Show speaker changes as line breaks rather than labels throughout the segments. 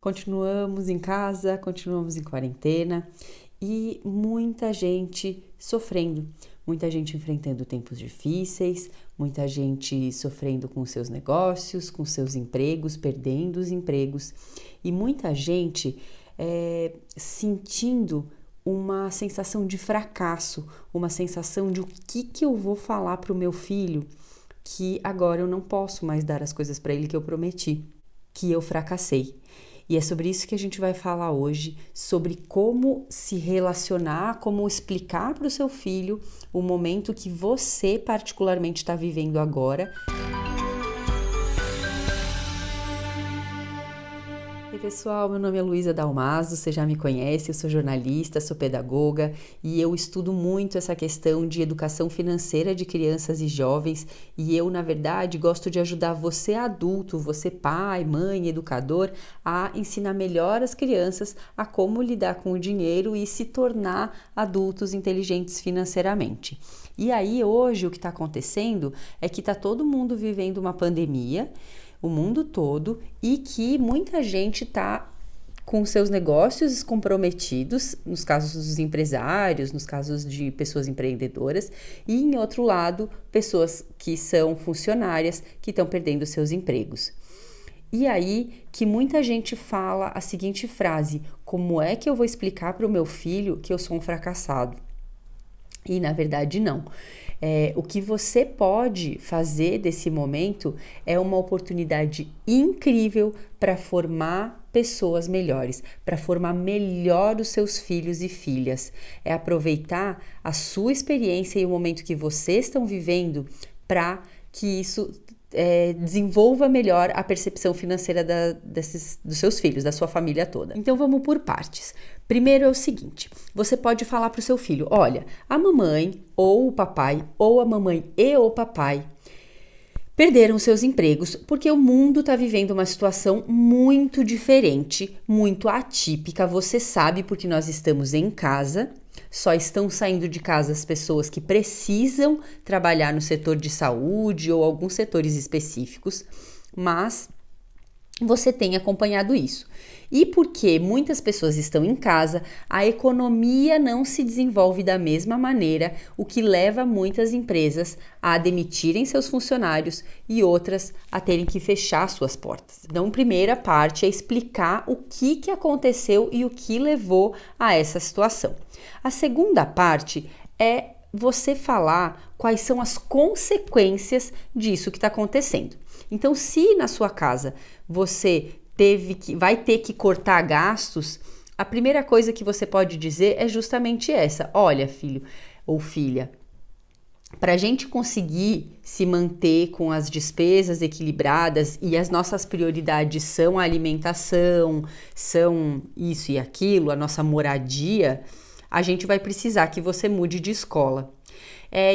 Continuamos em casa, continuamos em quarentena e muita gente sofrendo, muita gente enfrentando tempos difíceis, muita gente sofrendo com seus negócios, com seus empregos, perdendo os empregos e muita gente sentindo uma sensação de fracasso, uma sensação de o que eu vou falar para o meu filho que agora eu não posso mais dar as coisas para ele que eu prometi, que eu fracassei. E é sobre isso que a gente vai falar hoje, sobre como se relacionar, como explicar para o seu filho o momento que você particularmente está vivendo agora. Oi pessoal, meu nome é Luísa Dalmaso, você já me conhece, eu sou jornalista, sou pedagoga e eu estudo muito essa questão de educação financeira de crianças e jovens e eu, na verdade, gosto de ajudar você adulto, você pai, mãe, educador, a ensinar melhor as crianças a como lidar com o dinheiro e se tornar adultos inteligentes financeiramente. E aí hoje o que está acontecendo é que está todo mundo vivendo uma pandemia, o mundo todo, e que muita gente está com seus negócios comprometidos, nos casos dos empresários, nos casos de pessoas empreendedoras, e em outro lado, pessoas que são funcionárias que estão perdendo seus empregos. E aí que muita gente fala a seguinte frase: como é que eu vou explicar para o meu filho que eu sou um fracassado? E na verdade não. O que você pode fazer desse momento é uma oportunidade incrível para formar pessoas melhores, para formar melhor os seus filhos e filhas. É aproveitar a sua experiência e o momento que vocês estão vivendo para que isso desenvolva melhor a percepção financeira dos seus filhos, da sua família toda. Então vamos por partes. Primeiro é o seguinte, você pode falar para o seu filho: olha, a mamãe ou o papai, ou a mamãe e o papai perderam seus empregos porque o mundo está vivendo uma situação muito diferente, muito atípica. Você sabe, porque nós estamos em casa. Só estão saindo de casa as pessoas que precisam trabalhar no setor de saúde ou alguns setores específicos, mas você tem acompanhado isso. E porque muitas pessoas estão em casa, a economia não se desenvolve da mesma maneira, o que leva muitas empresas a demitirem seus funcionários e outras a terem que fechar suas portas. Então, a primeira parte é explicar o que aconteceu e o que levou a essa situação. A segunda parte é você falar quais são as consequências disso que está acontecendo. Então, se na sua casa você vai ter que cortar gastos, a primeira coisa que você pode dizer é justamente essa: olha, filho ou filha, para a gente conseguir se manter com as despesas equilibradas e as nossas prioridades são a alimentação, são isso e aquilo, a nossa moradia, a gente vai precisar que você mude de escola.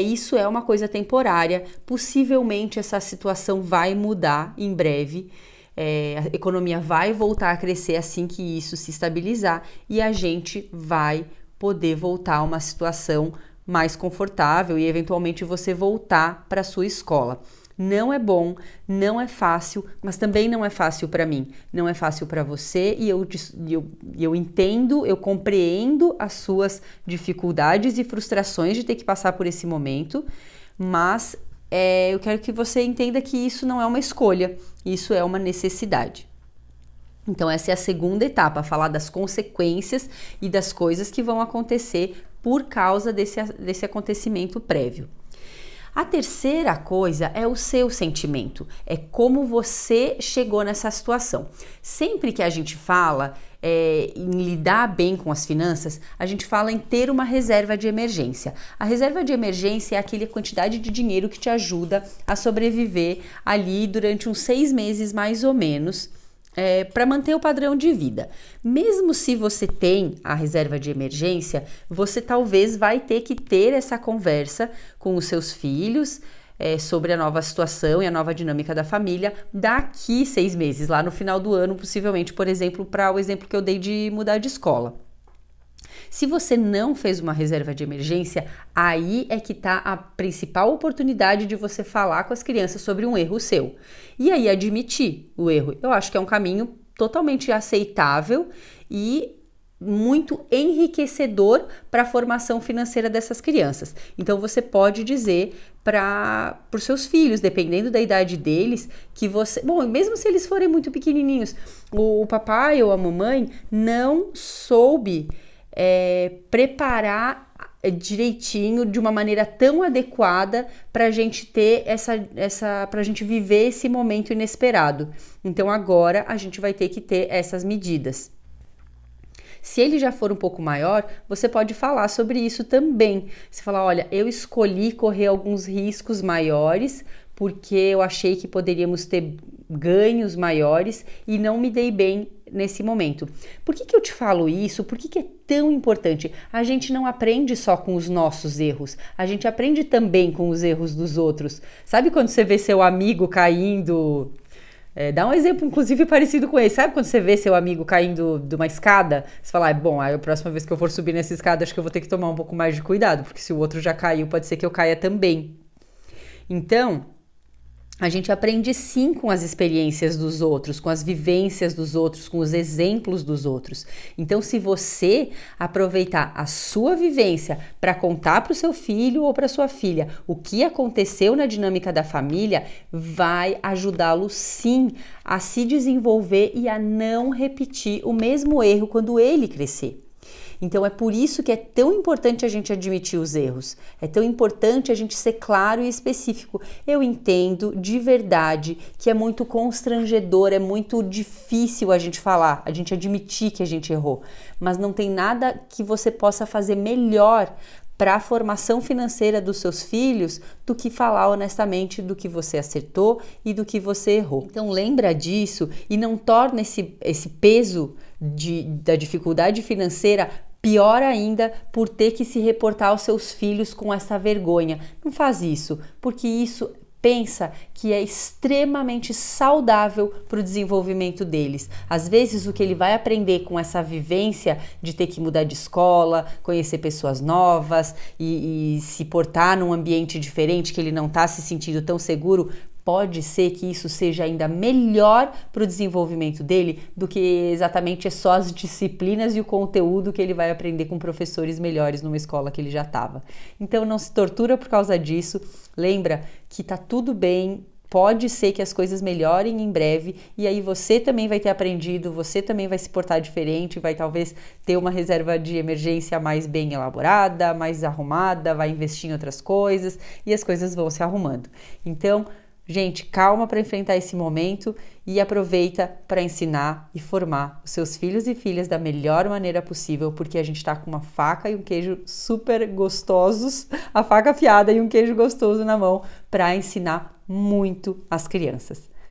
Isso é uma coisa temporária, possivelmente essa situação vai mudar em breve. A economia vai voltar a crescer assim que isso se estabilizar e a gente vai poder voltar a uma situação mais confortável e eventualmente você voltar para a sua escola. Não é bom, não é fácil, mas também não é fácil para mim, não é fácil para você e eu entendo, eu compreendo as suas dificuldades e frustrações de ter que passar por esse momento, mas eu quero que você entenda que isso não é uma escolha, isso é uma necessidade. Então essa é a segunda etapa, falar das consequências e das coisas que vão acontecer por causa desse acontecimento prévio. A terceira coisa é o seu sentimento, é como você chegou nessa situação. Sempre que a gente fala em lidar bem com as finanças, a gente fala em ter uma reserva de emergência. A reserva de emergência é aquela quantidade de dinheiro que te ajuda a sobreviver ali durante uns 6 meses mais ou menos, para manter o padrão de vida. Mesmo se você tem a reserva de emergência, você talvez vai ter que ter essa conversa com os seus filhos sobre a nova situação e a nova dinâmica da família daqui 6 meses, lá no final do ano, possivelmente, por exemplo, para o exemplo que eu dei de mudar de escola. Se você não fez uma reserva de emergência, aí é que está a principal oportunidade de você falar com as crianças sobre um erro seu. E aí admitir o erro. Eu acho que é um caminho totalmente aceitável e muito enriquecedor para a formação financeira dessas crianças. Então você pode dizer para os seus filhos, dependendo da idade deles, que você, bom, mesmo se eles forem muito pequenininhos, o papai ou a mamãe não soube preparar direitinho, de uma maneira tão adequada para a gente ter para a gente viver esse momento inesperado. Então agora a gente vai ter que ter essas medidas. Se ele já for um pouco maior, você pode falar sobre isso também. Você fala, olha, eu escolhi correr alguns riscos maiores porque eu achei que poderíamos ter ganhos maiores e não me dei bem nesse momento. Por que eu te falo isso? Por que é tão importante? A gente não aprende só com os nossos erros, a gente aprende também com os erros dos outros. Sabe quando você vê seu amigo caindo... dá um exemplo, inclusive, parecido com esse. Sabe quando você vê seu amigo caindo de uma escada? Você fala, bom, aí a próxima vez que eu for subir nessa escada, acho que eu vou ter que tomar um pouco mais de cuidado, porque se o outro já caiu, pode ser que eu caia também. Então, a gente aprende sim com as experiências dos outros, com as vivências dos outros, com os exemplos dos outros. Então, se você aproveitar a sua vivência para contar para o seu filho ou para sua filha o que aconteceu na dinâmica da família, vai ajudá-lo sim a se desenvolver e a não repetir o mesmo erro quando ele crescer. Então é por isso que é tão importante a gente admitir os erros, é tão importante a gente ser claro e específico. Eu entendo de verdade que é muito constrangedor, é muito difícil a gente falar, a gente admitir que a gente errou, mas não tem nada que você possa fazer melhor para a formação financeira dos seus filhos do que falar honestamente do que você acertou e do que você errou. Então lembra disso e não torna esse peso da dificuldade financeira pior ainda por ter que se reportar aos seus filhos com essa vergonha. Não faz isso, porque isso pensa que é extremamente saudável para o desenvolvimento deles. Às vezes o que ele vai aprender com essa vivência de ter que mudar de escola, conhecer pessoas novas e se portar num ambiente diferente que ele não está se sentindo tão seguro, pode ser que isso seja ainda melhor para o desenvolvimento dele do que exatamente só as disciplinas e o conteúdo que ele vai aprender com professores melhores numa escola que ele já estava. Então não se tortura por causa disso, lembra que tá tudo bem, pode ser que as coisas melhorem em breve e aí você também vai ter aprendido, você também vai se portar diferente, vai talvez ter uma reserva de emergência mais bem elaborada, mais arrumada, vai investir em outras coisas e as coisas vão se arrumando. Então, gente, calma para enfrentar esse momento e aproveita para ensinar e formar os seus filhos e filhas da melhor maneira possível, porque a gente está com uma faca e um queijo super gostosos, a faca afiada e um queijo gostoso na mão para ensinar muito as crianças.